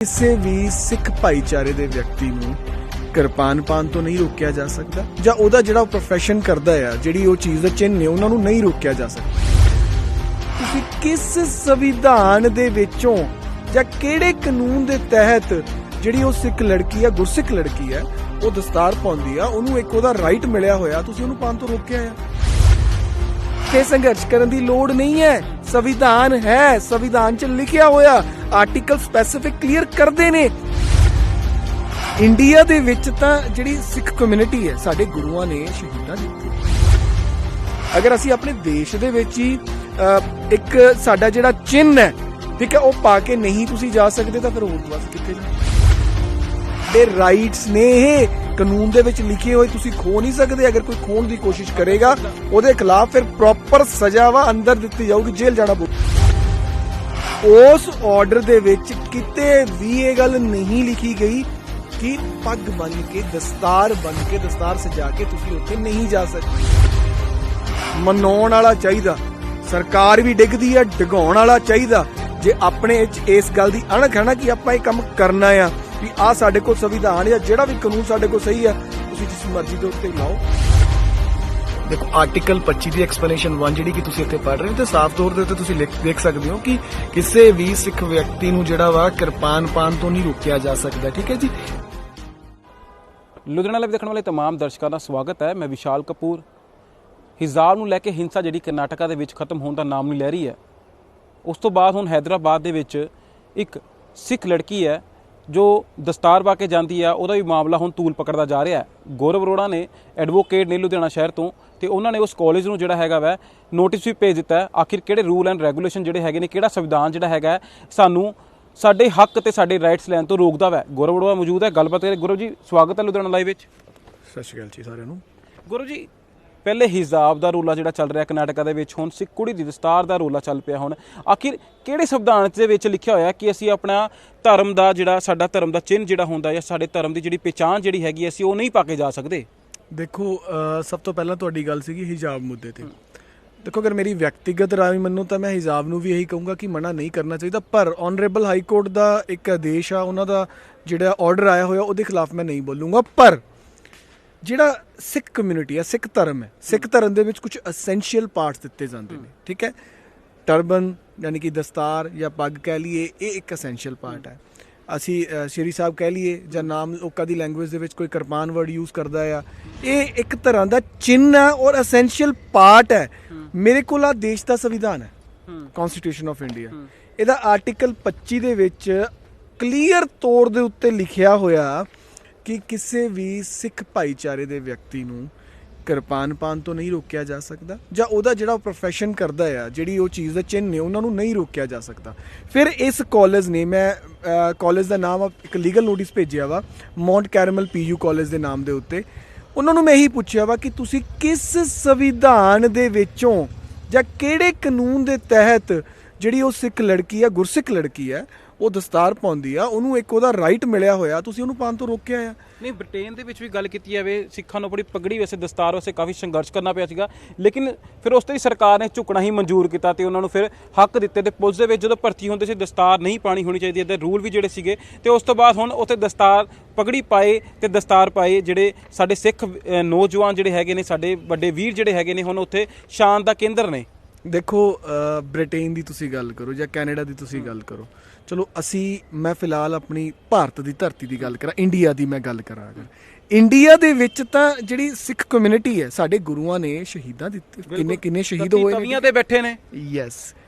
ਕਿਸੇ ਵੀ ਸਿੱਖ ਭਾਈਚਾਰੇ ਦੇ ਵਿਅਕਤੀ ਨੂੰ ਕਿਰਪਾਨ ਪਾਉਣ ਤੋਂ ਨਹੀਂ ਰੋਕਿਆ ਜਾ ਸਕਦਾ ਜਾਂ ਉਹਦਾ ਜਿਹੜਾ ਪ੍ਰੋਫੈਸ਼ਨ ਕਰਦਾ ਆ ਜਿਹੜੀ ਉਹ ਚੀਜ਼ ਦਾ ਚਿੰਨ੍ਹ ਨੇ ਉਹਨਾਂ ਨੂੰ ਨਹੀਂ ਰੋਕਿਆ ਜਾ ਸਕਦਾ। ਤੁਸੀਂ ਕਿਸ ਸੰਵਿਧਾਨ ਦੇ ਵਿੱਚੋਂ ਜਾਂ ਕਿਹੜੇ ਕਾਨੂੰਨ ਦੇ ਤਹਿਤ ਜਿਹੜੀ ਉਹ ਸਿੱਖ ਲੜਕੀ ਆ ਗੁਰਸਿੱਖ ਲੜਕੀ ਆ ਉਹ ਦਸਤਾਰ ਪਾਉਂਦੀ ਆ ਉਹਨੂੰ ਇੱਕ ਉਹਦਾ ਰਾਈਟ ਮਿਲਿਆ ਹੋਇਆ ਤੁਸੀਂ ਉਹਨੂੰ ਪਾਉਣ ਤੋਂ ਰੋਕਿਆ ਆ? ਤੇ ਸੰਘਰਸ਼ ਕਰਨ ਦੀ ਲੋੜ ਨਹੀਂ ਹੈ। ਸੰਵਿਧਾਨ ਹੈ, ਸੰਵਿਧਾਨ 'ਚ ਲਿਖਿਆ ਹੋਇਆ ਆਰਟੀਕਲ ਸਪੈਸੀਫਿਕ ਕਲੀਅਰ ਕਰਦੇ ਨੇ। ਇੰਡੀਆ ਦੇ ਵਿੱਚ ਤਾਂ ਜਿਹੜੀ ਸਿੱਖ ਕਮਿਊਨਿਟੀ ਹੈ ਸਾਡੇ ਗੁਰੂਆਂ ਨੇ ਸ਼ਹੀਦਾਂ ਦਿੱਤੀ। ਅਗਰ ਅਸੀਂ ਆਪਣੇ ਦੇਸ਼ ਦੇ ਵਿੱਚ ਹੀ ਇੱਕ ਸਾਡਾ ਜਿਹੜਾ ਚਿੰਨ੍ਹ ਹੈ ਠੀਕ ਹੈ ਉਹ ਪਾ ਕੇ ਨਹੀਂ ਤੁਸੀਂ ਜਾ ਸਕਦੇ ਤਾਂ ਫਿਰ ਹੋਰ ਬਸ ਕਿੱਥੇ ਜਾ? ਦੇ ਰਾਈਟਸ ਨੇ ਇਹ ਕਾਨੂੰਨ ਦੇ ਵਿੱਚ ਲਿਖੇ ਹੋਏ ਤੁਸੀਂ ਖੋ ਨਹੀਂ ਸਕਦੇ। ਅਗਰ ਕੋਈ ਖੋਣ ਦੀ ਕੋਸ਼ਿਸ਼ ਕਰੇਗਾ ਉਹਦੇ ਖਿਲਾਫ ਫਿਰ ਪ੍ਰੋਪਰ ਸਜ਼ਾ ਵਾ ਅੰਦਰ ਦਿੱਤੀ ਜਾਊਗੀ, ਜੇਲ੍ਹ ਜਾਣਾ ਪਊ। ਉਸ ਆਰਡਰ ਦੇ ਵਿੱਚ ਕਿਤੇ ਵੀ ਇਹ ਗੱਲ ਨਹੀਂ ਲਿਖੀ ਗਈ ਕਿ ਪੱਗ ਬੰਨ ਕੇ ਦਸਤਾਰ ਸਜਾ ਕੇ ਤੁਸੀਂ ਉੱਥੇ ਨਹੀਂ ਜਾ ਸਕਦੇ। ਮਨਾਉਣ ਵਾਲਾ ਚਾਹੀਦਾ, ਸਰਕਾਰ ਵੀ ਡਿੱਗਦੀ ਆ, ਡਿਗਾਉਣ ਵਾਲਾ ਚਾਹੀਦਾ। ਜੇ ਆਪਣੇ ਇਸ ਗੱਲ ਦੀ ਅਣਖ ਹੈ ਨਾ ਕਿ ਆਪਾਂ ਇਹ ਕੰਮ ਕਰਨਾ ਆ ਵੀ ਆ ਸਾਡੇ ਕੋਲ ਸੰਵਿਧਾਨ ਜਾਂ ਜਿਹੜਾ ਵੀ ਕਾਨੂੰਨ ਸਾਡੇ ਕੋਲ ਸਹੀ ਆ ਤੁਸੀਂ ਜਿਸ ਮਰਜ਼ੀ ਦੇ ਉੱਤੇ ਲਾਓ। ਦੇਖੋ ਆਰਟੀਕਲ 25 ਦੀ ਐਕਸਪਲੇਨੇਸ਼ਨ 1 ਜਿਹੜੀ ਕਿ ਤੁਸੀਂ ਇੱਥੇ ਪੜ੍ਹ ਰਹੇ ਹੋ ਤੇ ਸਾਫ਼ ਤੌਰ ਦੇ ਉੱਤੇ ਤੁਸੀਂ ਦੇਖ ਸਕਦੇ ਹੋ ਕਿ ਕਿਸੇ ਵੀ ਸਿੱਖ ਵਿਅਕਤੀ ਨੂੰ ਜਿਹੜਾ ਵਾ ਕਿਰਪਾਨ ਪਾਉਣ ਤੋਂ ਨਹੀਂ ਰੋਕਿਆ ਜਾ ਸਕਦਾ। ਠੀਕ ਹੈ ਜੀ। ਲੁਧਿਆਣਾ ਲਾਈਵ ਦੇਖਣ ਵਾਲੇ तमाम ਦਰਸ਼ਕਾਂ ਦਾ ਸਵਾਗਤ ਹੈ। ਮੈਂ ਵਿਸ਼ਾਲ ਕਪੂਰ। ਹਿਜਾਬ ਨੂੰ ਲੈ ਕੇ ਹਿੰਸਾ ਜਿਹੜੀ ਕਰਨਾਟਕਾ ਦੇ ਵਿੱਚ ਖਤਮ ਹੋਣ ਦਾ ਨਾਮ ਨਹੀਂ ਲੈ ਰਹੀ ਹੈ। ਉਸ ਤੋਂ ਬਾਅਦ ਹੁਣ ਹੈਦਰਾਬਾਦ ਦੇ ਵਿੱਚ ਇੱਕ ਸਿੱਖ ਲੜਕੀ ਹੈ ਜੋ ਦਸਤਾਰ ਪਾ ਕੇ ਜਾਂਦੀ ਆ, ਉਹਦਾ ਵੀ ਮਾਮਲਾ ਹੁਣ ਤੂਲ ਪਕੜਦਾ ਜਾ ਰਿਹਾ ਹੈ। ਗੌਰਵ ਅਰੋੜਾ ਨੇ ਐਡਵੋਕੇਟ ਨੇ ਲੁਧਿਆਣਾ ਸ਼ਹਿਰ ਤੋਂ ਤੇ ਉਹਨਾਂ ਨੇ ਉਸ ਕਾਲਜ ਨੂੰ ਜਿਹੜਾ ਹੈਗਾ ਵਾ ਨੋਟਿਸ ਵੀ ਭੇਜ ਦਿੱਤਾ ਹੈ। ਆਖਿਰ ਕਿਹੜੇ ਰੂਲ ਐਂਡ ਰੈਗੂਲੇਸ਼ਨ ਜਿਹੜੇ ਹੈਗੇ ਨੇ, ਕਿਹੜਾ ਸੰਵਿਧਾਨ ਜਿਹੜਾ ਹੈਗਾ ਸਾਨੂੰ ਸਾਡੇ ਹੱਕ ਤੇ ਸਾਡੇ ਰਾਈਟਸ ਲੈਣ ਤੋਂ ਰੋਕਦਾ ਵਾ। ਗੌਰਵ ਅਰੋੜਾ ਮੌਜੂਦ ਹੈ, ਗੱਲਬਾਤ ਕਰੇ। ਗੌਰਵ ਜੀ ਸਵਾਗਤ ਹੈ ਲੁਧਿਆਣਾ ਲਾਈਵ ਵਿੱਚ। ਸਤਿ ਸ਼੍ਰੀ ਅਕਾਲ ਜੀ ਸਾਰਿਆਂ ਨੂੰ। ਗੌਰਵ ਜੀ ਪਹਿਲੇ ਹਿਜਾਬ ਦਾ ਰੋਲਾ ਜਿਹੜਾ ਚੱਲ ਰਿਹਾ ਕਰਨਾਟਕਾ ਦੇ ਵਿੱਚ, ਹੁਣ ਸਿੱਖ ਕੁੜੀ ਦੀ ਦਸਤਾਰ ਦਾ ਰੋਲਾ ਚੱਲ ਪਿਆ। ਹੁਣ ਆਖਿਰ ਕਿਹੜੇ ਸੰਵਿਧਾਨ ਦੇ ਵਿੱਚ ਲਿਖਿਆ ਹੋਇਆ ਕਿ ਅਸੀਂ ਆਪਣਾ ਧਰਮ ਦਾ ਜਿਹੜਾ ਸਾਡਾ ਧਰਮ ਦਾ ਚਿੰਨ੍ਹ ਜਿਹੜਾ ਹੁੰਦਾ ਜਾਂ ਸਾਡੇ ਧਰਮ ਦੀ ਜਿਹੜੀ ਪਹਿਚਾਣ ਜਿਹੜੀ ਹੈਗੀ ਅਸੀਂ ਉਹ ਨਹੀਂ ਪਾ ਕੇ ਜਾ ਸਕਦੇ? ਦੇਖੋ ਸਭ ਤੋਂ ਪਹਿਲਾਂ ਤੁਹਾਡੀ ਗੱਲ ਸੀਗੀ ਹਿਜਾਬ ਮੁੱਦੇ ਤੇ। ਦੇਖੋ ਅਗਰ ਮੇਰੀ ਵਿਅਕਤੀਗਤ ਰਾਏ ਮੰਨੋ ਤਾਂ ਮੈਂ ਹਿਜਾਬ ਨੂੰ ਵੀ ਇਹੀ ਕਹੂੰਗਾ ਕਿ ਮਨਾ ਨਹੀਂ ਕਰਨਾ ਚਾਹੀਦਾ, ਪਰ ਆਨਰੇਬਲ ਹਾਈ ਕੋਰਟ ਦਾ ਇੱਕ ਆਦੇਸ਼ ਆ, ਉਹਨਾਂ ਦਾ ਜਿਹੜਾ ਆਰਡਰ ਆਇਆ ਹੋਇਆ ਉਹਦੇ ਖਿਲਾਫ ਮੈਂ ਨਹੀਂ ਬੋਲੂੰਗਾ। ਪਰ ਜਿਹੜਾ ਸਿੱਖ ਕਮਿਊਨਿਟੀ ਹੈ, ਸਿੱਖ ਧਰਮ ਹੈ, ਸਿੱਖ ਧਰਮ ਦੇ ਵਿੱਚ ਕੁਝ ਐਸੈਂਸ਼ੀਅਲ ਪਾਰਟਸ ਦਿੱਤੇ ਜਾਂਦੇ ਨੇ। ਠੀਕ ਹੈ, ਟਰਬਨ ਯਾਨੀ ਕਿ ਦਸਤਾਰ ਜਾਂ ਪੱਗ ਕਹਿ ਲਈਏ, ਇਹ ਇੱਕ ਐਸੈਂਸ਼ੀਅਲ ਪਾਰਟ ਹੈ। ਅਸੀਂ ਸ਼੍ਰੀ ਸਾਹਿਬ ਕਹਿ ਲਈਏ ਜਾਂ ਨਾਮ ਲੋਕਾਂ ਦੀ ਲੈਂਗੁਏਜ ਦੇ ਵਿੱਚ ਕੋਈ ਕਿਰਪਾਨ ਵਰਡ ਯੂਜ਼ ਕਰਦਾ ਆ, ਇਹ ਇੱਕ ਤਰ੍ਹਾਂ ਦਾ ਚਿੰਨ੍ਹ ਹੈ ਔਰ ਐਸੈਂਸ਼ੀਅਲ ਪਾਰਟ ਹੈ। ਮੇਰੇ ਕੋਲ ਆ ਦੇਸ਼ ਦਾ ਸੰਵਿਧਾਨ ਹੈ, ਕਨਸਟੀਟਿਊਸ਼ਨ ਆਫ ਇੰਡੀਆ। ਇਹਦਾ ਆਰਟੀਕਲ 25 ਦੇ ਵਿੱਚ ਕਲੀਅਰ ਤੌਰ ਦੇ ਉੱਤੇ ਲਿਖਿਆ ਹੋਇਆ ਕਿ ਕਿਸੇ ਵੀ ਸਿੱਖ ਭਾਈਚਾਰੇ ਦੇ ਵਿਅਕਤੀ ਨੂੰ ਕਿਰਪਾਨ ਪਾਉਣ ਤੋਂ ਨਹੀਂ ਰੋਕਿਆ ਜਾ ਸਕਦਾ ਜਾਂ ਉਹਦਾ ਜਿਹੜਾ ਪ੍ਰੋਫੈਸ਼ਨ ਕਰਦਾ ਆ ਜਿਹੜੀ ਉਹ ਚੀਜ਼ ਦਾ ਚਿੰਨ੍ਹ ਨੇ ਉਹਨਾਂ ਨੂੰ ਨਹੀਂ ਰੋਕਿਆ ਜਾ ਸਕਦਾ। ਫਿਰ ਇਸ ਕਾਲਜ ਨੇ, ਮੈਂ ਕਾਲਜ ਦਾ ਨਾਮ ਇੱਕ ਲੀਗਲ ਨੋਟਿਸ ਭੇਜਿਆ ਵਾ ਮਾਉਂਟ ਕੈਰਮਲ PU ਕਾਲਜ ਦੇ ਨਾਮ ਦੇ ਉੱਤੇ। ਉਹਨਾਂ ਨੂੰ ਮੈਂ ਇਹੀ ਪੁੱਛਿਆ ਵਾ ਕਿ ਤੁਸੀਂ ਕਿਸ ਸੰਵਿਧਾਨ ਦੇ ਵਿੱਚੋਂ ਜਾਂ ਕਿਹੜੇ ਕਾਨੂੰਨ ਦੇ ਤਹਿਤ ਜਿਹੜੀ ਉਹ ਸਿੱਖ ਲੜਕੀ ਆ ਗੁਰਸਿੱਖ ਲੜਕੀ ਆ ਉਹ ਦਸਤਾਰ ਪਾਉਂਦੀ ਆ ਉਹਨੂੰ ਇੱਕ ਉਹਦਾ ਰਾਈਟ ਮਿਲਿਆ ਹੋਇਆ ਤੁਸੀਂ ਉਹਨੂੰ ਪਾਉਣ ਤੋਂ ਰੋਕਿਆ ਆ? ਨਹੀਂ, ਬ੍ਰਿਟੇਨ ਦੇ ਵਿੱਚ ਵੀ ਗੱਲ ਕੀਤੀ ਜਾਵੇ ਸਿੱਖਾਂ ਨੂੰ ਆਪਣੀ ਪਗੜੀ ਵੈਸੇ ਦਸਤਾਰ ਵਾਸਤੇ ਕਾਫੀ ਸੰਘਰਸ਼ ਕਰਨਾ ਪਿਆ ਸੀਗਾ, ਲੇਕਿਨ ਫਿਰ ਉਸ ਤੇ ਵੀ ਸਰਕਾਰ ਨੇ ਝੁਕਣਾ ਹੀ ਮਨਜ਼ੂਰ ਕੀਤਾ ਤੇ ਉਹਨਾਂ ਨੂੰ ਫਿਰ ਹੱਕ ਦਿੱਤੇ। ਤੇ ਪੁਲਿਸ ਦੇ ਵਿੱਚ ਜਦੋਂ ਭਰਤੀ ਹੁੰਦੇ ਸੀ ਦਸਤਾਰ ਨਹੀਂ ਪਾਣੀ ਹੋਣੀ ਚਾਹੀਦੀ, ਇਹਦੇ ਰੂਲ ਵੀ ਜਿਹੜੇ ਸੀਗੇ। ਤੇ ਉਸ ਤੋਂ ਬਾਅਦ ਹੁਣ ਉੱਥੇ ਦਸਤਾਰ ਪਗੜੀ ਪਾਏ ਤੇ ਦਸਤਾਰ ਪਾਏ ਜਿਹੜੇ ਸਾਡੇ ਸਿੱਖ ਨੌਜਵਾਨ ਜਿਹੜੇ ਹੈਗੇ ਨੇ, ਸਾਡੇ ਵੱਡੇ ਵੀਰ ਜਿਹੜੇ ਹੈਗੇ ਨੇ, ਹੁਣ ਉੱਥੇ ਸ਼ਾਨ ਦਾ ਕੇਂਦਰ ਨੇ। ਦੇਖੋ ਬ੍ਰਿਟੇਨ ਦੀ ਤੁਸੀਂ ਗੱਲ ਕਰੋ ਜਾਂ ਕੈਨੇਡਾ ਦੀ ਤੁਸੀਂ ਗੱਲ ਕਰੋ, ਚਲੋ ਮੈਂ ਫਿਲਹਾਲ ਆਪਣੀ ਭਾਰਤ ਦੀ ਧਰਤੀ ਦੀ ਗੱਲ ਕਰਾਂ, ਇੰਡੀਆ ਦੀ ਮੈਂ ਗੱਲ ਕਰਾਂ। ਅਗਰ ਇੰਡੀਆ ਦੇ ਵਿੱਚ ਤਾਂ ਜਿਹੜੀ ਸਿੱਖ ਕਮਿਊਨਿਟੀ ਹੈ ਸਾਡੇ ਗੁਰੂਆਂ ਨੇ ਸ਼ਹੀਦਾਂ ਦਿੱਤੇ, ਕਿੰਨੇ ਸ਼ਹੀਦ ਹੋਏ ਤਵੀਆਂ ਤੇ ਬੈਠੇ ਨੇ। ਯੈਸ,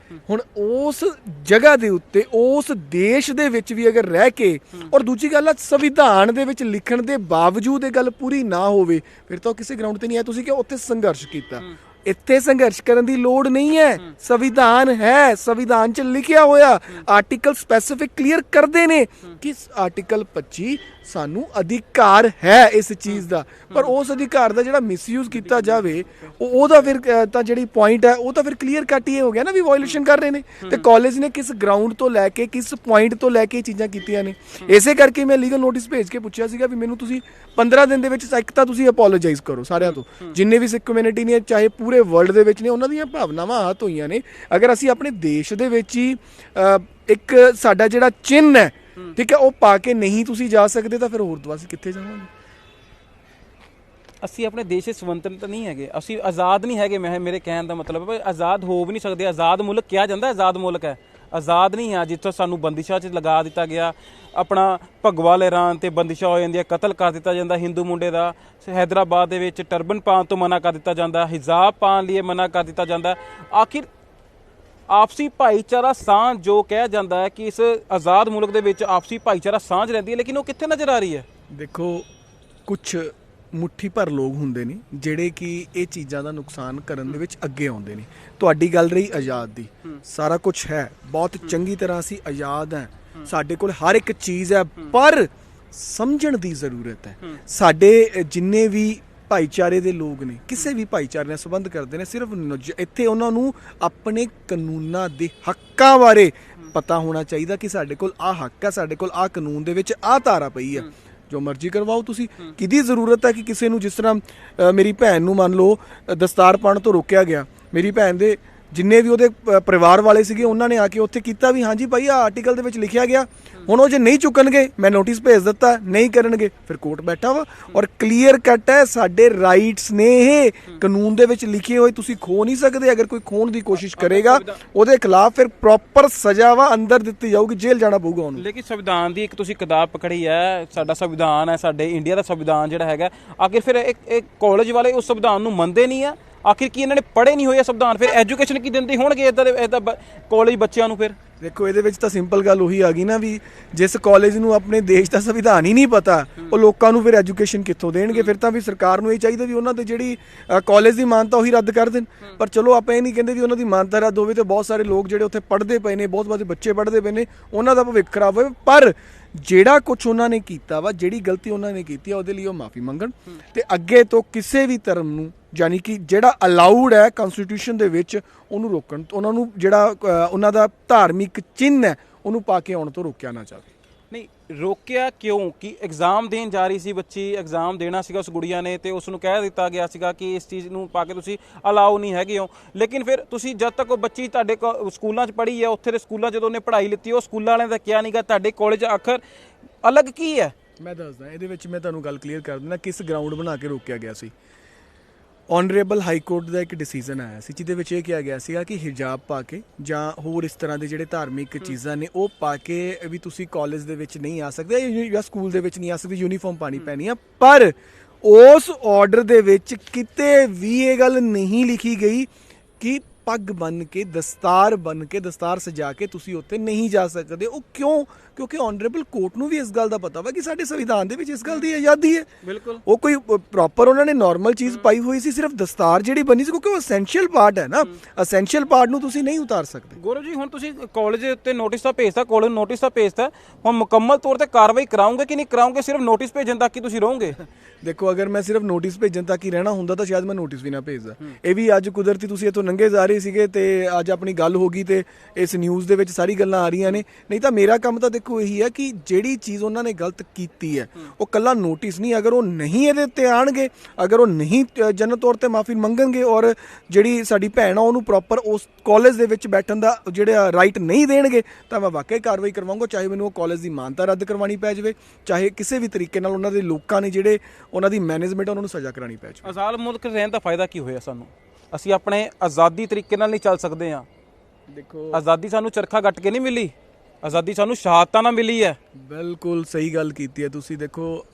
ਹੁਣ ਉਸ ਜਗ੍ਹਾ ਦੇ ਉੱਤੇ ਉਸ ਦੇਸ਼ ਦੇ ਵਿੱਚ ਵੀ ਅਗਰ ਰਹਿ ਕੇ ਔਰ ਦੂਜੀ ਗੱਲ ਆ ਸੰਵਿਧਾਨ ਦੇ ਵਿੱਚ ਲਿਖਣ ਦੇ ਬਾਵਜੂਦ ਇਹ ਗੱਲ ਪੂਰੀ ਨਾ ਹੋਵੇ ਫਿਰ ਤਾਂ ਕਿਸੇ ਗਰਾਊਂਡ ਤੇ ਨਹੀਂ ਆਇਆ। ਤੁਸੀਂ ਕਿ ਉੱਥੇ ਸੰਘਰਸ਼ ਕੀਤਾ, ਇੱਥੇ ਸੰਘਰਸ਼ ਕਰਨ ਦੀ ਲੋੜ ਨਹੀਂ ਹੈ। ਸੰਵਿਧਾਨ ਹੈ, ਸੰਵਿਧਾਨ 'ਚ ਲਿਖਿਆ ਹੋਇਆ ਆਰਟੀਕਲ ਸਪੈਸੀਫਿਕ ਕਲੀਅਰ ਕਰਦੇ ਨੇ ਕਿ ਆਰਟੀਕਲ 25 ਸਾਨੂੰ ਅਧਿਕਾਰ ਹੈ ਇਸ ਚੀਜ਼ ਦਾ, ਪਰ ਉਸ ਅਧਿਕਾਰ ਦਾ ਜਿਹੜਾ ਮਿਸਯੂਜ਼ ਕੀਤਾ ਜਾਵੇ ਉਹਦਾ ਫਿਰ ਤਾਂ ਜਿਹੜੀ ਪੁਆਇੰਟ ਹੈ ਉਹ ਤਾਂ ਫਿਰ ਕਲੀਅਰ ਕੱਟ ਹੀ ਹੋ ਗਿਆ ਨਾ ਵੀ ਵਾਇਓਲੇਸ਼ਨ ਕਰ ਰਹੇ ਨੇ। ਤੇ ਕਾਲਜ ਨੇ ਕਿਸ ਗਰਾਊਂਡ ਤੋਂ ਲੈ ਕੇ ਕਿਸ ਪੁਆਇੰਟ ਤੋਂ ਲੈ ਕੇ ਇਹ ਚੀਜ਼ਾਂ ਕੀਤੀਆਂ ਨੇ, ਇਸੇ ਕਰਕੇ ਮੈਂ ਲੀਗਲ ਨੋਟਿਸ ਭੇਜ ਕੇ ਪੁੱਛਿਆ ਸੀਗਾ ਵੀ ਮੈਨੂੰ ਤੁਸੀਂ 15 ਦਿਨ ਦੇ ਵਿੱਚ ਇੱਕ ਤਾਂ ਤੁਸੀਂ ਅਪੋਲੋਜਾਈਜ਼ ਕਰੋ ਸਾਰਿਆਂ ਤੋਂ, ਜਿੰਨੇ ਵੀ ਸਿੱਖ ਕਮਿਊਨਿਟੀ ਨੇ ਚਾਹੇ ਪੂਰੇ ਵਰਲਡ ਦੇ ਵਿੱਚ ਨੇ ਉਹਨਾਂ ਦੀਆਂ ਭਾਵਨਾਵਾਂ ਆਹਤ ਹੋਈਆਂ ਨੇ। ਅਗਰ ਅਸੀਂ ਆਪਣੇ ਦੇਸ਼ ਦੇ ਵਿੱਚ ਹੀ ਇੱਕ ਸਾਡਾ ਜਿਹੜਾ ਚਿੰਨ੍ਹ ਹੈ ਠੀਕ ਹੈ, ਉਹ ਪਾ ਕੇ ਨਹੀਂ ਤੁਸੀਂ ਜਾ ਸਕਦੇ ਤਾਂ ਫਿਰ ਹੋਰ ਤੋਂ ਅਸੀਂ ਕਿੱਥੇ ਜਾਵਾਂਗੇ? ਅਸੀਂ ਆਪਣੇ ਦੇਸ਼ ਦੇ ਸੁਤੰਤਰ ਨਹੀਂ ਹੈਗੇ, ਅਸੀਂ ਆਜ਼ਾਦ ਨਹੀਂ ਹੈਗੇ। ਮੇਰੇ ਕਹਿਣ ਦਾ ਮਤਲਬ ਹੈ ਆਜ਼ਾਦ ਹੋ ਵੀ ਨਹੀਂ ਸਕਦੇ। ਆਜ਼ਾਦ ਮੁਲਕ ਕਿਹਾ ਜਾਂਦਾ, ਆਜ਼ਾਦ ਮੁਲਕ ਹੈ, ਆਜ਼ਾਦ ਨਹੀਂ ਆ। ਜਿੱਥੋਂ ਸਾਨੂੰ ਬੰਦਿਸ਼ਾਂ 'ਚ ਲਗਾ ਦਿੱਤਾ ਗਿਆ, ਆਪਣਾ ਭਗਵਾ ਲਹਿਰਾਨ ਤੇ ਬੰਦਿਸ਼ਾਂ ਹੋ ਜਾਂਦੀਆਂ, ਕਤਲ ਕਰ ਦਿੱਤਾ ਜਾਂਦਾ ਹਿੰਦੂ ਮੁੰਡੇ ਦਾ। ਹੈਦਰਾਬਾਦ ਦੇ ਵਿੱਚ ਟਰਬਨ ਪਾਉਣ ਤੋਂ ਮਨਾ ਕਰ ਦਿੱਤਾ ਜਾਂਦਾ, ਹਿਜਾਬ ਪਾਉਣ ਲਈ ਮਨਾ ਕਰ ਦਿੱਤਾ ਜਾਂਦਾ। ਆਖਿਰ ਆਪਸੀ ਭਾਈਚਾਰਾ ਸਾਂਝ ਜੋ ਕਿਹਾ ਜਾਂਦਾ ਹੈ ਕਿ ਇਸ ਆਜ਼ਾਦ ਮੁਲਕ ਦੇ ਵਿੱਚ ਆਪਸੀ ਭਾਈਚਾਰਾ ਸਾਂਝ ਰਹਿੰਦੀ ਹੈ, ਲੇਕਿਨ ਉਹ ਕਿੱਥੇ ਨਜ਼ਰ ਆ ਰਹੀ ਹੈ? ਦੇਖੋ, ਕੁਛ ਮੁੱਠੀ ਭਰ ਲੋਕ ਹੁੰਦੇ ਨੇ ਜਿਹੜੇ ਕਿ ਇਹ ਚੀਜ਼ਾਂ ਦਾ ਨੁਕਸਾਨ ਕਰਨ ਦੇ ਵਿੱਚ ਅੱਗੇ ਆਉਂਦੇ ਨੇ। ਤੁਹਾਡੀ ਗੱਲ ਰਹੀ ਆਜ਼ਾਦ ਦੀ, ਸਾਰਾ ਕੁਝ ਹੈ, ਬਹੁਤ ਚੰਗੀ ਤਰ੍ਹਾਂ ਅਸੀਂ ਆਜ਼ਾਦ ਹਾਂ, ਸਾਡੇ ਕੋਲ ਹਰ ਇੱਕ ਚੀਜ਼ ਹੈ, ਪਰ ਸਮਝਣ ਦੀ ਜ਼ਰੂਰਤ ਹੈ। ਸਾਡੇ ਜਿੰਨੇ ਵੀ ਭਾਈਚਾਰੇ ਦੇ ਲੋਕ ਨੇ, ਕਿਸੇ ਵੀ ਭਾਈਚਾਰੇ ਨਾਲ ਸੰਬੰਧ ਕਰਦੇ ਨੇ, ਸਿਰਫ ਇੱਥੇ ਉਹਨਾਂ ਨੂੰ ਆਪਣੇ ਕਾਨੂੰਨਾਂ ਦੇ ਹੱਕਾਂ ਬਾਰੇ ਪਤਾ ਹੋਣਾ ਚਾਹੀਦਾ ਕਿ ਸਾਡੇ ਕੋਲ ਆਹ ਹੱਕ ਹੈ, ਸਾਡੇ ਕੋਲ ਆਹ ਕਾਨੂੰਨ ਦੇ ਵਿੱਚ ਆਹ ਧਾਰਾ ਪਈ ਹੈ, ਜੋ ਮਰਜ਼ੀ ਕਰਵਾਓ ਤੁਸੀਂ। ਕਿਹਦੀ ਜ਼ਰੂਰਤ ਹੈ ਕਿ ਕਿਸੇ ਨੂੰ, ਜਿਸ ਤਰ੍ਹਾਂ ਮੇਰੀ ਭੈਣ ਨੂੰ ਮੰਨ ਲਓ ਦਸਤਾਰ ਪਾਉਣ ਤੋਂ ਰੋਕਿਆ ਗਿਆ, ਮੇਰੀ ਭੈਣ ਦੇ ਜਿੰਨੇ ਵੀ ਉਹਦੇ ਪਰਿਵਾਰ ਵਾਲੇ ਸੀਗੇ ਉਹਨਾਂ ਨੇ ਆ ਕੇ ਉੱਥੇ ਕੀਤਾ ਵੀ ਹਾਂਜੀ ਭਾਈ ਆਹ ਆਰਟੀਕਲ ਦੇ ਵਿੱਚ ਲਿਖਿਆ ਗਿਆ, ਹੁਣ ਉਹ ਜੇ ਨਹੀਂ ਚੁੱਕਣਗੇ ਮੈਂ ਨੋਟਿਸ ਭੇਜ ਦਿੱਤਾ, ਨਹੀਂ ਕਰਨਗੇ ਫਿਰ ਕੋਰਟ ਬੈਠਾ ਵਾ ਔਰ ਕਲੀਅਰ ਕੱਟ ਹੈ ਸਾਡੇ ਰਾਈਟਸ ਨੇ, ਇਹ ਕਾਨੂੰਨ ਦੇ ਵਿੱਚ ਲਿਖੇ ਹੋਏ, ਤੁਸੀਂ ਖੋ ਨਹੀਂ ਸਕਦੇ। ਅਗਰ ਕੋਈ ਖੋਣ ਦੀ ਕੋਸ਼ਿਸ਼ ਕਰੇਗਾ ਉਹਦੇ ਖਿਲਾਫ ਫਿਰ ਪ੍ਰੋਪਰ ਸਜ਼ਾ ਵਾ ਅੰਦਰ ਦਿੱਤੀ ਜਾਊਗੀ, ਜੇਲ੍ਹ ਜਾਣਾ ਪਊਗਾ ਉਹਨੂੰ। ਲੇਕਿਨ ਸੰਵਿਧਾਨ ਦੀ ਇੱਕ ਤੁਸੀਂ ਕਿਤਾਬ ਪਕੜੀ ਹੈ, ਸਾਡਾ ਸੰਵਿਧਾਨ ਹੈ, ਸਾਡੇ ਇੰਡੀਆ ਦਾ ਸੰਵਿਧਾਨ ਜਿਹੜਾ ਹੈਗਾ, ਆਖਿਰ ਫਿਰ ਇੱਕ ਕਾਲਜ ਵਾਲੇ ਉਸ ਸੰਵਿਧਾਨ ਨੂੰ ਮੰਨਦੇ ਨਹੀਂ ਆ। ਆਖਿਰ ਕੀ ਇਹਨਾਂ ਨੇ ਪੜ੍ਹੇ ਨਹੀਂ ਹੋਏ ਸੰਵਿਧਾਨ, ਫਿਰ ਐਜੂਕੇਸ਼ਨ ਕੀ ਦਿੰਦੇ ਹੋਣਗੇ ਇੱਦਾਂ ਕਾਲਜ ਬੱਚਿਆਂ ਨੂੰ? ਫਿਰ ਦੇਖੋ ਇਹਦੇ ਵਿੱਚ ਤਾਂ ਸਿੰਪਲ ਗੱਲ ਉਹੀ ਆ ਗਈ ਨਾ ਵੀ ਜਿਸ ਕਾਲਜ ਨੂੰ ਆਪਣੇ ਦੇਸ਼ ਦਾ ਸੰਵਿਧਾਨ ਹੀ ਨਹੀਂ ਪਤਾ, ਉਹ ਲੋਕਾਂ ਨੂੰ ਫਿਰ ਐਜੂਕੇਸ਼ਨ ਕਿੱਥੋਂ ਦੇਣਗੇ? ਫਿਰ ਤਾਂ ਵੀ ਸਰਕਾਰ ਨੂੰ ਇਹ ਚਾਹੀਦਾ ਵੀ ਉਹਨਾਂ ਦੇ ਜਿਹੜੀ ਕਾਲਜ ਦੀ ਮਾਨਤਾ ਉਹੀ ਰੱਦ ਕਰ ਦੇਣ। ਪਰ ਚਲੋ ਆਪਾਂ ਇਹ ਨਹੀਂ ਕਹਿੰਦੇ ਵੀ ਉਹਨਾਂ ਦੀ ਮਾਨਤਾ ਰੱਦ ਹੋਵੇ ਤੇ ਬਹੁਤ ਸਾਰੇ ਲੋਕ ਜਿਹੜੇ ਉੱਥੇ ਪੜ੍ਹਦੇ ਪਏ ਨੇ, ਬਹੁਤ ਸਾਰੇ ਬੱਚੇ ਪੜ੍ਹਦੇ ਪਏ ਨੇ, ਉਹਨਾਂ ਦਾ ਭਵਿੱਖ ਖਰਾਬ ਹੋਵੇ। ਪਰ ਜਿਹੜਾ ਕੁਝ ਉਹਨਾਂ ਨੇ ਕੀਤਾ ਵਾ, ਜਿਹੜੀ ਗਲਤੀ ਉਹਨਾਂ ਨੇ ਕੀਤੀ ਆ, ਉਹਦੇ ਲਈ ਉਹ ਮਾਫੀ ਮੰਗਣ ਤੇ ਅੱਗੇ ਤੋਂ ਕਿਸੇ ਵੀ ਧਰਮ ਨੂੰ, ਯਾਨੀ ਕਿ ਜਿਹੜਾ ਅਲਾਉਡ ਹੈ ਕਨਸਟੀਟਿਊਸ਼ਨ ਦੇ ਵਿੱਚ, ਉਹਨੂੰ ਰੋਕਣ, ਉਹਨਾਂ ਨੂੰ ਜਿਹੜਾ ਉਹਨਾਂ ਦਾ ਧਾਰਮਿਕ ਚਿੰਨ੍ਹ ਹੈ ਉਹਨੂੰ ਪਾ ਕੇ ਆਉਣ ਤੋਂ ਰੋਕਿਆ ਨਾ ਜਾਵੇ। ਨਹੀਂ ਰੋਕਿਆ ਕਿਉਂ? ਕਿ ਐਗਜ਼ਾਮ ਦੇਣ ਜਾ ਰਹੀ ਸੀ ਬੱਚੀ, ਐਗਜ਼ਾਮ ਦੇਣਾ ਸੀਗਾ ਉਸ ਗੁੜੀਆ ਨੇ, ਤੇ ਉਸ ਨੂੰ ਕਹਿ ਦਿੱਤਾ ਗਿਆ ਸੀਗਾ ਕਿ ਇਸ ਚੀਜ਼ ਨੂੰ ਪਾ ਕੇ ਤੁਸੀਂ ਅਲਾਓ ਨਹੀਂ ਹੈਗੇ ਹੋ। ਲੇਕਿਨ ਫਿਰ ਤੁਸੀਂ ਜਦ ਤੱਕ ਉਹ ਬੱਚੀ ਤੁਹਾਡੇ ਸਕੂਲਾਂ 'ਚ ਪੜ੍ਹੀ ਹੈ, ਉੱਥੇ ਦੇ ਸਕੂਲਾਂ ਜਦੋਂ ਉਹਨੇ ਪੜ੍ਹਾਈ ਲਿੱਤੀ, ਉਹ ਸਕੂਲਾਂ ਵਾਲਿਆਂ ਦਾ ਕਿਹਾ ਨਹੀਂਗਾ, ਤੁਹਾਡੇ ਕਾਲਜ ਆਖਰ ਅਲੱਗ ਕੀ ਹੈ? ਮੈਂ ਦੱਸਦਾ, ਇਹਦੇ ਵਿੱਚ ਮੈਂ ਤੁਹਾਨੂੰ ਗੱਲ ਕਲੀਅਰ ਕਰ ਦਿੰਦਾ ਕਿਸ ਗਰਾਊਂਡ ਬਣਾ ਕੇ ਰੋਕਿਆ ਗਿਆ ਸੀ। ਆਨਰੇਬਲ ਹਾਈ ਕੋਰਟ ਦਾ ਇੱਕ ਡਿਸੀਜਨ ਆਇਆ ਸੀ ਜਿਹਦੇ ਵਿੱਚ ਇਹ ਕਿਹਾ ਗਿਆ ਸੀਗਾ ਕਿ ਹਿਜਾਬ ਪਾ ਕੇ ਜਾਂ ਹੋਰ ਇਸ ਤਰ੍ਹਾਂ ਦੇ ਜਿਹੜੇ ਧਾਰਮਿਕ ਚੀਜ਼ਾਂ ਨੇ ਉਹ ਪਾ ਕੇ ਵੀ ਤੁਸੀਂ ਕਾਲਜ ਦੇ ਵਿੱਚ ਨਹੀਂ ਆ ਸਕਦੇ ਜਾਂ ਸਕੂਲ ਦੇ ਵਿੱਚ ਨਹੀਂ ਆ ਸਕਦੇ, ਯੂਨੀਫਾਰਮ ਪਾਣੀ ਪੈਣੀ ਆ। ਪਰ ਉਸ ਆਰਡਰ ਦੇ ਵਿੱਚ ਕਿਤੇ ਵੀ ਇਹ ਗੱਲ ਨਹੀਂ ਲਿਖੀ ਗਈ ਕਿ ਪੱਗ ਬੰਨ ਕੇ, ਦਸਤਾਰ ਬੰਨ ਕੇ, ਦਸਤਾਰ ਸਜਾ ਕੇ ਤੁਸੀਂ ਉੱਥੇ ਨਹੀਂ ਜਾ ਸਕਦੇ। ਉਹ ਕਿਉਂ? ਕਿਉਂਕਿ ਆਨਰੇਬਲ ਕੋਰਟ ਨੂੰ ਵੀ ਇਸ ਗੱਲ ਦਾ ਪਤਾ ਵਾ ਕਿ ਸਾਡੇ ਸੰਵਿਧਾਨ ਦੇ ਵਿੱਚ ਇਸ ਗੱਲ ਦੀ ਆਜ਼ਾਦੀ ਹੈ। ਬਿਲਕੁਲ, ਉਹ ਕੋਈ ਪ੍ਰੋਪਰ ਉਹਨਾਂ ਨੇ ਨਾਰਮਲ ਚੀਜ਼ ਪਾਈ ਹੋਈ ਸੀ, ਸਿਰਫ ਦਸਤਾਰ ਜਿਹੜੀ ਬਣੀ ਸੀ, ਕਿਉਂਕਿ ਉਹ ਐਸੈਂਸ਼ੀਅਲ ਪਾਰਟ ਹੈ ਨਾ, ਐਸੈਂਸ਼ੀਅਲ ਪਾਰਟ ਨੂੰ ਤੁਸੀਂ ਨਹੀਂ ਉਤਾਰ ਸਕਦੇ। ਗੌਰਵ ਜੀ, ਹੁਣ ਤੁਸੀਂ ਕਾਲਜ ਦੇ ਉੱਤੇ ਨੋਟਿਸ ਤਾਂ ਭੇਜਤਾ, ਕਾਲਜ ਨੂੰ ਨੋਟਿਸ ਤਾਂ ਭੇਜਤਾ, ਹੁਣ ਮੁਕੰਮਲ ਤੌਰ ਤੇ ਕਾਰਵਾਈ ਕਰਾਉਂਗੇ ਕਿ ਨਹੀਂ ਕਰਾਉਂਗੇ? ਸਿਰਫ ਨੋਟਿਸ ਭੇਜਣ ਤੱਕ ਹੀ ਤੁਸੀਂ ਰਹੋਗੇ? ਦੇਖੋ, ਅਗਰ ਮੈਂ ਸਿਰਫ ਨੋਟਿਸ ਭੇਜਣ ਤੱਕ ਹੀ ਰਹਿਣਾ ਹੁੰਦਾ ਤਾਂ ਸ਼ਾਇਦ ਮੈਂ ਨੋਟਿਸ ਵੀ ਨਾ ਭੇਜਦਾ। ਇਹ ਵੀ ਅੱਜ ਕੁਦਰਤੀ ਤੁਸੀਂ ਇੱਥੋਂ ਲੰਘੇ ਜਾ ਰਹੇ ਸੀਗੇ ਤੇ ਅੱਜ ਆਪਣੀ ਗੱਲ ਹੋ ਗਈ ਤੇ ਇਸ ਨਿਊਜ਼ ਦੇ ਵਿੱਚ ਸਾਰੀ ਗੱਲਾਂ ਆ ਰਹੀਆਂ ਨੇ। ਨਹੀਂ ਤਾਂ ਮੇਰਾ ਕੰਮ ਤਾਂ ਦੇਖੋ ਇਹੀ ਹੈ ਕਿ ਜਿਹੜੀ ਚੀਜ਼ ਉਹਨਾਂ ਨੇ ਗਲਤ ਕੀਤੀ ਹੈ ਉਹ ਕੱਲਾ ਨੋਟਿਸ ਨਹੀਂ, ਅਗਰ ਉਹ ਨਹੀਂ ਇਹਦੇ ਉੱਤੇ ਆਣਗੇ, ਅਗਰ ਉਹ ਨਹੀਂ ਜਨਰਲ ਤੌਰ ਤੇ ਮਾਫੀ ਮੰਗਣਗੇ ਔਰ ਜਿਹੜੀ ਸਾਡੀ ਭੈਣ ਆ ਉਹਨੂੰ ਪ੍ਰੋਪਰ ਉਸ ਕਾਲਜ ਦੇ ਵਿੱਚ ਬੈਠਣ ਦਾ ਜਿਹੜਾ ਰਾਈਟ ਨਹੀਂ ਦੇਣਗੇ, ਤਾਂ ਮੈਂ ਵਾਕਈ ਕਾਰਵਾਈ ਕਰਵਾਉਂਗਾ। ਚਾਹੇ ਮੈਨੂੰ ਉਹ ਕਾਲਜ ਦੀ ਮਾਨਤਾ ਰੱਦ ਕਰਵਾਉਣੀ ਪੈ ਜਾਵੇ, ਚਾਹੇ ਕਿਸੇ ਵੀ ਤਰੀਕੇ ਨਾਲ ਉਹਨਾਂ ਦੇ ਲੋਕਾਂ ਨੇ ਜਿਹੜੇ ਉਹਨਾਂ ਦੀ ਮੈਨੇਜਮੈਂਟ ਉਹਨਾਂ ਨੂੰ ਸਜ਼ਾ ਕਰਾਉਣੀ ਪੈ ਜਾਵੇ। ਆਜ਼ਾਦ ਮੁਲਕ ਰਹਿਣ ਦਾ ਫਾਇਦਾ ਕੀ ਹੋਇਆ ਸਾਨੂੰ? ਅਸੀਂ ਆਪਣੇ ਆਜ਼ਾਦੀ ਤਰੀਕੇ ਨਾਲ ਨਹੀਂ ਚੱਲ ਸਕਦੇ ਹਾਂ। ਦੇਖੋ, ਆਜ਼ਾਦੀ ਸਾਨੂੰ ਚਰਖਾ ਕੱਟ ਕੇ ਨਹੀਂ ਮਿਲੀ, ਆਜ਼ਾਦੀ ਸਾਨੂੰ ਸ਼ਹਾਦਤਾਂ ਨਾਲ ਮਿਲੀ ਹੈ। ਬਿਲਕੁਲ ਸਹੀ ਗੱਲ ਕੀਤੀ ਹੈ ਤੁਸੀਂ। ਦੇਖੋ,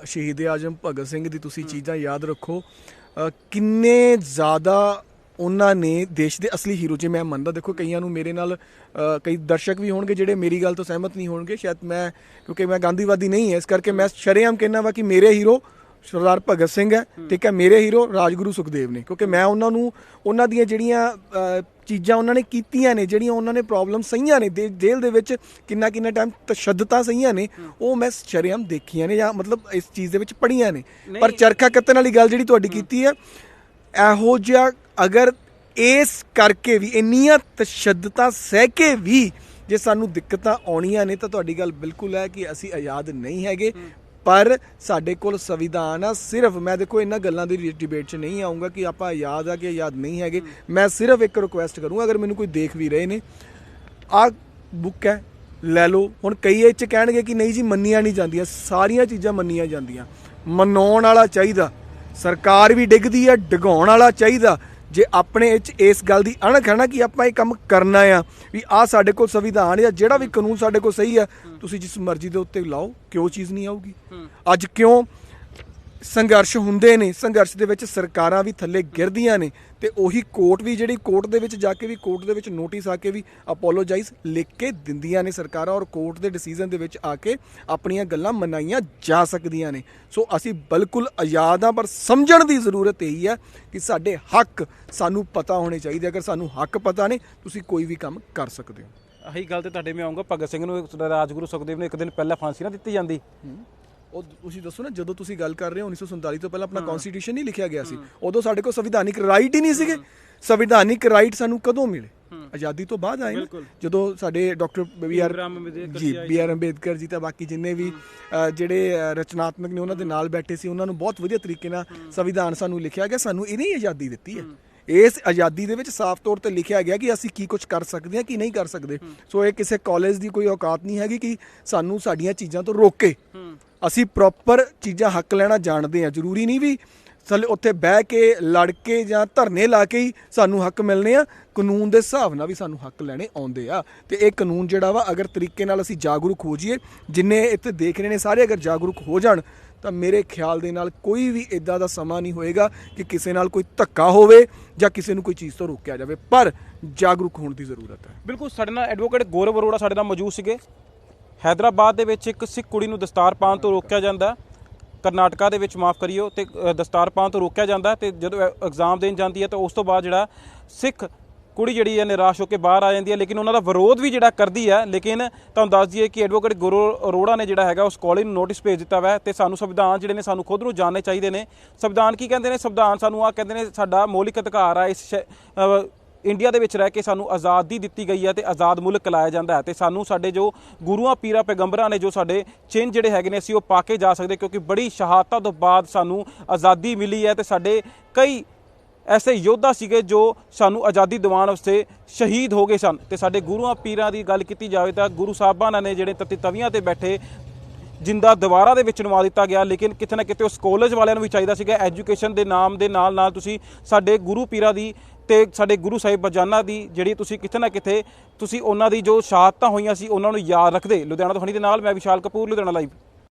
ਸ਼ਹੀਦ ਆਜ਼ਮ ਭਗਤ ਸਿੰਘ ਦੀ ਤੁਸੀਂ ਚੀਜ਼ਾਂ ਯਾਦ ਰੱਖੋ, ਕਿੰਨੇ ਜ਼ਿਆਦਾ ਉਹਨਾਂ ਨੇ ਦੇਸ਼ ਦੇ ਅਸਲੀ ਹੀਰੋ, ਜੇ ਮੈਂ ਮੰਨਦਾ, ਦੇਖੋ ਕਈਆਂ ਨੂੰ ਮੇਰੇ ਨਾਲ ਕਈ ਦਰਸ਼ਕ ਵੀ ਹੋਣਗੇ ਜਿਹੜੇ ਮੇਰੀ ਗੱਲ ਤੋਂ ਸਹਿਮਤ ਨਹੀਂ ਹੋਣਗੇ ਸ਼ਾਇਦ, ਮੈਂ ਕਿਉਂਕਿ ਮੈਂ ਗਾਂਧੀਵਾਦੀ ਨਹੀਂ ਹੈ, ਇਸ ਕਰਕੇ ਮੈਂ ਸ਼ਰੇਆਮ ਕਹਿਣਾ ਵਾ ਕਿ ਮੇਰੇ ਹੀਰੋ ਸਰਦਾਰ ਭਗਤ ਸਿੰਘ ਹੈ, ਠੀਕ ਹੈ, ਮੇਰੇ ਹੀਰੋ ਰਾਜਗੁਰੂ ਸੁਖਦੇਵ ਨੇ, ਕਿਉਂਕਿ ਮੈਂ ਉਹਨਾਂ ਨੂੰ, ਉਹਨਾਂ ਦੀਆਂ ਜਿਹੜੀਆਂ ਚੀਜ਼ਾਂ ਉਹਨਾਂ ਨੇ ਕੀਤੀਆਂ ਨੇ, ਜਿਹੜੀਆਂ ਉਹਨਾਂ ਨੇ ਪ੍ਰੋਬਲਮ ਸਹੀਆਂ ਨੇ, ਜੇਲ੍ਹ ਦੇ ਵਿੱਚ ਕਿੰਨਾ ਟਾਈਮ ਤਸ਼ੱਦਦਾਂ ਸਹੀਆਂ ਨੇ, ਉਹ ਮੈਂ ਸ਼ਰੇਆਮ ਦੇਖੀਆਂ ਨੇ ਜਾਂ ਮਤਲਬ ਇਸ ਚੀਜ਼ ਦੇ ਵਿੱਚ ਪੜ੍ਹੀਆਂ ਨੇ। ਪਰ ਚਰਖਾ ਕੱਤਣ ਵਾਲੀ ਗੱਲ ਜਿਹੜੀ ਤੁਹਾਡੀ ਕੀਤੀ ਹੈ, ਇਹੋ ਜਿਹਾ ਅਗਰ ਇਸ ਕਰਕੇ ਵੀ ਇੰਨੀਆਂ ਤਸ਼ੱਦਦਾਂ ਸਹਿ ਕੇ ਵੀ ਜੇ ਸਾਨੂੰ ਦਿੱਕਤਾਂ ਆਉਣੀਆਂ ਨੇ ਤਾਂ ਤੁਹਾਡੀ ਗੱਲ ਬਿਲਕੁਲ ਹੈ ਕਿ ਅਸੀਂ ਆਜ਼ਾਦ ਨਹੀਂ ਹੈਗੇ। ਪਰ ਸਾਡੇ ਕੋਲ ਸੰਵਿਧਾਨ ਆ। ਸਿਰਫ ਮੈਂ ਦੇਖੋ ਇਹਨਾਂ ਗੱਲਾਂ ਦੀ ਡਿਬੇਟ 'ਚ ਨਹੀਂ ਆਊਂਗਾ ਕਿ ਆਪਾਂ ਆਜ਼ਾਦ ਆ ਕਿ ਆਜ਼ਾਦ ਨਹੀਂ ਹੈਗੇ। ਮੈਂ ਸਿਰਫ ਇੱਕ ਰਿਕੁਐਸਟ ਕਰੂੰਗਾ, ਅਗਰ ਮੈਨੂੰ ਕੋਈ ਦੇਖ ਵੀ ਰਹੇ ਨੇ, ਆਹ ਬੁੱਕ ਹੈ ਲੈ ਲਓ। ਹੁਣ ਕਈ ਇਹ 'ਚ ਕਹਿਣਗੇ ਕਿ ਨਹੀਂ ਜੀ ਮੰਨੀਆਂ ਨਹੀਂ ਜਾਂਦੀਆਂ, ਸਾਰੀਆਂ ਚੀਜ਼ਾਂ ਮੰਨੀਆਂ ਜਾਂਦੀਆਂ। ਮਨਾਉਣ ਵਾਲਾ ਚਾਹੀਦਾ, ਸਰਕਾਰ ਵੀ ਡਿੱਗਦੀ ਹੈ, ਡਿਗਾਉਣ ਵਾਲਾ ਚਾਹੀਦਾ। ਜੇ ਆਪਣੇ ਵਿੱਚ ਇਸ ਗੱਲ ਦੀ ਅਣਖ ਹੈ ਨਾ ਕਿ ਆਪਾਂ ਇਹ ਕੰਮ ਕਰਨਾ ਆ, ਵੀ ਆਹ ਸਾਡੇ ਕੋਲ ਸੰਵਿਧਾਨ ਜਾਂ ਜਿਹੜਾ ਵੀ ਕਾਨੂੰਨ ਸਾਡੇ ਕੋਲ ਸਹੀ ਆ, ਤੁਸੀਂ ਜਿਸ ਮਰਜ਼ੀ ਦੇ ਉੱਤੇ ਲਾਓ, ਕਿਉਂ ਚੀਜ਼ ਨਹੀਂ ਆਊਗੀ। ਅੱਜ ਕਿਉਂ ਸੰਘਰਸ਼ ਹੁੰਦੇ ਨੇ, ਸੰਘਰਸ਼ ਦੇ ਵਿੱਚ ਸਰਕਾਰਾਂ ਵੀ ਥੱਲੇ ਗਿਰਦੀਆਂ ਨੇ, ਤੇ ਉਹੀ ਕੋਰਟ ਵੀ ਜਿਹੜੀ ਕੋਰਟ ਦੇ ਵਿੱਚ ਜਾ ਕੇ ਵੀ ਕੋਰਟ ਦੇ ਵਿੱਚ ਨੋਟਿਸ ਆ ਕੇ ਵੀ ਅਪੋਲੋਜਾਈਜ਼ ਲਿਖ ਕੇ ਦਿੰਦੀਆਂ ਨੇ ਸਰਕਾਰਾਂ, ਔਰ ਕੋਰਟ ਦੇ ਡਿਸੀਜਨ ਦੇ ਵਿੱਚ ਆ ਕੇ ਆਪਣੀਆਂ ਗੱਲਾਂ ਮਨਾਈਆਂ ਜਾ ਸਕਦੀਆਂ ਨੇ। ਸੋ ਅਸੀਂ ਬਿਲਕੁਲ ਆਜ਼ਾਦ ਹਾਂ, ਪਰ ਸਮਝਣ ਦੀ ਜ਼ਰੂਰਤ ਇਹੀ ਹੈ ਕਿ ਸਾਡੇ ਹੱਕ ਸਾਨੂੰ ਪਤਾ ਹੋਣੇ ਚਾਹੀਦੇ। ਅਗਰ ਸਾਨੂੰ ਹੱਕ ਪਤਾ ਨੇ, ਤੁਸੀਂ ਕੋਈ ਵੀ ਕੰਮ ਕਰ ਸਕਦੇ ਹੋ। ਆਹੀ ਗੱਲ ਤੇ ਤੁਹਾਡੇ ਮੈਂ ਆਉਂਗਾ, ਭਗਤ ਸਿੰਘ ਨੂੰ ਰਾਜਗੁਰੂ ਸੁਖਦੇਵ ਨੂੰ ਇੱਕ ਦਿਨ ਪਹਿਲਾਂ ਫਾਂਸੀ ਨਾ ਦਿੱਤੀ ਜਾਂਦੀ। ਉਹ ਤੁਸੀਂ ਦੱਸੋ ਨਾ, ਜਦੋਂ ਤੁਸੀਂ ਗੱਲ ਕਰ ਰਹੇ ਹੋ 1947 ਤੋਂ ਪਹਿਲਾਂ ਆਪਣਾ ਕਨਸਟੀਟਿਊਸ਼ਨ ਨਹੀਂ ਲਿਖਿਆ ਗਿਆ ਸੀ, ਉਦੋਂ ਸਾਡੇ ਕੋਲ ਸੰਵਿਧਾਨਿਕ ਰਾਈਟ ਹੀ ਨਹੀਂ ਸੀਗੇ। ਸੰਵਿਧਾਨਿਕ ਰਾਈਟ ਸਾਨੂੰ ਕਦੋਂ ਮਿਲੇ? ਆਜ਼ਾਦੀ ਤੋਂ ਬਾਅਦ ਆਏ ਨਾ, ਜਦੋਂ ਸਾਡੇ doctor B R Ambedkar ji ਤਾਂ ਬਾਕੀ ਜਿੰਨੇ ਵੀ ਜਿਹੜੇ ਰਚਨਾਤਮਕ ਨੇ ਉਹਨਾਂ ਦੇ ਨਾਲ ਬੈਠੇ ਸੀ, ਉਹਨਾਂ ਨੂੰ ਬਹੁਤ ਵਧੀਆ ਤਰੀਕੇ ਨਾਲ ਸੰਵਿਧਾਨ ਸਾਨੂੰ ਲਿਖਿਆ ਗਿਆ। ਸਾਨੂੰ ਇਹਨੇ ਆਜ਼ਾਦੀ ਦਿੱਤੀ ਹੈ। ਇਸ ਆਜ਼ਾਦੀ ਦੇ ਵਿੱਚ ਸਾਫ਼ ਤੌਰ ਤੇ ਲਿਖਿਆ ਗਿਆ ਕਿ ਅਸੀਂ ਕੀ ਕੁਝ ਕਰ ਸਕਦੇ ਹਾਂ, ਕੀ ਨਹੀਂ ਕਰ ਸਕਦੇ। ਸੋ ਇਹ ਕਿਸੇ ਕਾਲਜ ਦੀ ਕੋਈ ਔਕਾਤ ਨਹੀਂ ਹੈਗੀ ਕਿ ਸਾਨੂੰ ਸਾਡੀਆਂ ਚੀਜ਼ਾਂ ਤੋਂ ਰੋਕੇ। ਅਸੀਂ ਪ੍ਰੋਪਰ ਚੀਜ਼ਾਂ ਹੱਕ ਲੈਣਾ ਜਾਣਦੇ ਹਾਂ। ਜ਼ਰੂਰੀ ਨਹੀਂ ਵੀ ਥੱਲੇ ਉੱਥੇ ਬਹਿ ਕੇ ਲੜ ਕੇ ਜਾਂ ਧਰਨੇ ਲਾ ਕੇ ਹੀ ਸਾਨੂੰ ਹੱਕ ਮਿਲਣੇ ਆ। ਕਾਨੂੰਨ ਦੇ ਹਿਸਾਬ ਨਾਲ ਵੀ ਸਾਨੂੰ ਹੱਕ ਲੈਣੇ ਆਉਂਦੇ ਆ। ਤੇ ਇਹ ਕਾਨੂੰਨ ਜਿਹੜਾ ਵਾ, ਅਗਰ ਤਰੀਕੇ ਨਾਲ ਅਸੀਂ ਜਾਗਰੂਕ ਹੋ ਜਾਈਏ, ਜਿੰਨੇ ਇੱਥੇ ਦੇਖ ਰਹੇ ਨੇ ਸਾਰੇ ਅਗਰ ਜਾਗਰੂਕ ਹੋ ਜਾਣ, ਤਾਂ ਮੇਰੇ ਖਿਆਲ ਦੇ ਨਾਲ ਕੋਈ ਵੀ ਇਦਾਂ ਦਾ ਸਮਾਂ ਨਹੀਂ ਹੋਏਗਾ ਕਿ ਕਿਸੇ ਨਾਲ ਕੋਈ ਧੱਕਾ ਹੋਵੇ ਜਾਂ ਕਿਸੇ ਨੂੰ ਕੋਈ ਚੀਜ਼ ਤੋਂ ਰੋਕਿਆ ਜਾਵੇ। ਪਰ ਜਾਗਰੂਕ ਹੋਣ ਦੀ ਜ਼ਰੂਰਤ ਹੈ। ਬਿਲਕੁਲ, ਸਾਡੇ ਨਾਲ ਐਡਵੋਕੇਟ ਗੌਰਵ ਅਰੋੜਾ ਸਾਡੇ ਨਾਲ ਮੌਜੂਦ ਸੀਗੇ। ਹੈਦਰਾਬਾਦ ਦੇ ਵਿੱਚ ਇੱਕ ਸਿੱਖ ਕੁੜੀ ਨੂੰ ਦਸਤਾਰ ਪਾਉਣ ਤੋਂ ਰੋਕਿਆ ਜਾਂਦਾ, ਕਰਨਾਟਕਾ ਦੇ ਵਿੱਚ ਮਾਫ ਕਰਿਓ, ਤੇ ਦਸਤਾਰ ਪਾਉਣ ਤੋਂ ਰੋਕਿਆ ਜਾਂਦਾ, ਤੇ ਜਦੋਂ ਐਗਜ਼ਾਮ ਦੇਣ ਜਾਂਦੀ ਹੈ ਤਾਂ ਉਸ ਤੋਂ ਬਾਅਦ ਜਿਹੜਾ ਸਿੱਖ ਕੁੜੀ ਜਿਹੜੀ ਹੈ ਨਿਰਾਸ਼ ਹੋ ਕੇ ਬਾਹਰ ਆ ਜਾਂਦੀ ਹੈ, ਲੇਕਿਨ ਉਹਨਾਂ ਦਾ ਵਿਰੋਧ ਵੀ ਜਿਹੜਾ ਕਰਦੀ ਹੈ। ਲੇਕਿਨ ਤੁਹਾਨੂੰ ਦੱਸ ਦਈਏ ਕਿ ਐਡਵੋਕੇਟ ਗੌਰਵ ਅਰੋੜਾ ਨੇ ਜਿਹੜਾ ਹੈਗਾ ਉਸ ਕਾਲਜ ਨੂੰ ਨੋਟਿਸ ਭੇਜ ਦਿੱਤਾ ਵਾ। ਤੇ ਸਾਨੂੰ ਸੰਵਿਧਾਨ ਜਿਹੜੇ ਨੇ ਸਾਨੂੰ ਖੁਦ ਨੂੰ ਜਾਣਨੇ ਚਾਹੀਦੇ ਨੇ। ਸੰਵਿਧਾਨ ਕੀ ਕਹਿੰਦੇ ਨੇ? ਸੰਵਿਧਾਨ ਸਾਨੂੰ ਆਹ ਕਹਿੰਦੇ ਨੇ, ਸਾਡਾ ਮੌਲਿਕ ਅਧਿਕਾਰ ਆ, ਇਸ ਇੰਡੀਆ ਦੇ ਵਿੱਚ ਰਹਿ ਕੇ ਸਾਨੂੰ ਆਜ਼ਾਦੀ ਦਿੱਤੀ ਗਈ ਹੈ ਤੇ ਆਜ਼ਾਦ ਮੁਲਕ ਕਲਾਇਆ ਜਾਂਦਾ ਹੈ। ਤੇ ਸਾਨੂੰ ਸਾਡੇ ਜੋ ਗੁਰੂਆਂ ਪੀਰਾਂ ਪੈਗੰਬਰਾਂ ਨੇ ਜੋ ਸਾਡੇ ਚਿੰਨ੍ਹ ਜਿਹੜੇ ਹੈਗੇ ਨੇ, ਅਸੀਂ ਉਹ ਪਾ ਕੇ ਜਾ ਸਕਦੇ, ਕਿਉਂਕਿ ਬੜੀ ਸ਼ਹਾਦਤਾਂ ਤੋਂ ਬਾਅਦ ਸਾਨੂੰ ਆਜ਼ਾਦੀ ਮਿਲੀ ਹੈ। ਤੇ ਸਾਡੇ ਕਈ ਐਸੇ ਯੋਧਾ ਸੀਗੇ ਜੋ ਸਾਨੂੰ ਆਜ਼ਾਦੀ ਦਿਵਾਉਣ ਵਾਸਤੇ ਸ਼ਹੀਦ ਹੋ ਗਏ ਸਨ। ਤੇ ਸਾਡੇ ਗੁਰੂਆਂ ਪੀਰਾਂ ਦੀ ਗੱਲ ਕੀਤੀ ਜਾਵੇ ਤਾਂ ਗੁਰੂ ਸਾਹਿਬਾਨਾਂ ਨੇ ਜਿਹੜੇ ਤਤੀ ਤਵੀਆਂ ਤੇ ਬੈਠੇ ਜਿੰਦਾ ਦੀਵਾਰਾਂ ਦੇ ਵਿੱਚ ਨਵਾ ਦਿੱਤਾ ਗਿਆ। ਲੇਕਿਨ ਕਿਤੇ ਨਾ ਕਿਤੇ ਉਸ ਕਾਲਜ ਵਾਲਿਆਂ ਨੂੰ ਵੀ ਚਾਹੀਦਾ ਸੀਗਾ, ਐਜੂਕੇਸ਼ਨ ਦੇ ਨਾਮ ਦੇ ਨਾਲ ਨਾਲ ਤੁਸੀਂ ਸਾਡੇ ਗੁਰੂ ਪੀਰਾਂ ਦੀ ਤੇ ਸਾਡੇ ਗੁਰੂ ਸਾਹਿਬ ਬਜਾਨਾਂ ਦੀ ਜਿਹੜੀ ਤੁਸੀਂ ਕਿਤੇ ਨਾ ਕਿਤੇ ਤੁਸੀਂ ਉਹਨਾਂ ਦੀ ਜੋ ਸ਼ਹਾਦਤਾਂ ਹੋਈਆਂ ਸੀ ਉਹਨਾਂ ਨੂੰ ਯਾਦ ਰੱਖਦੇ। ਲੁਧਿਆਣਾ ਤੋਂ ਹਣੀ ਦੇ ਨਾਲ ਮੈਂ ਵਿਸ਼ਾਲ ਕਪੂਰ, ਲੁਧਿਆਣਾ ਲਾਈਵ।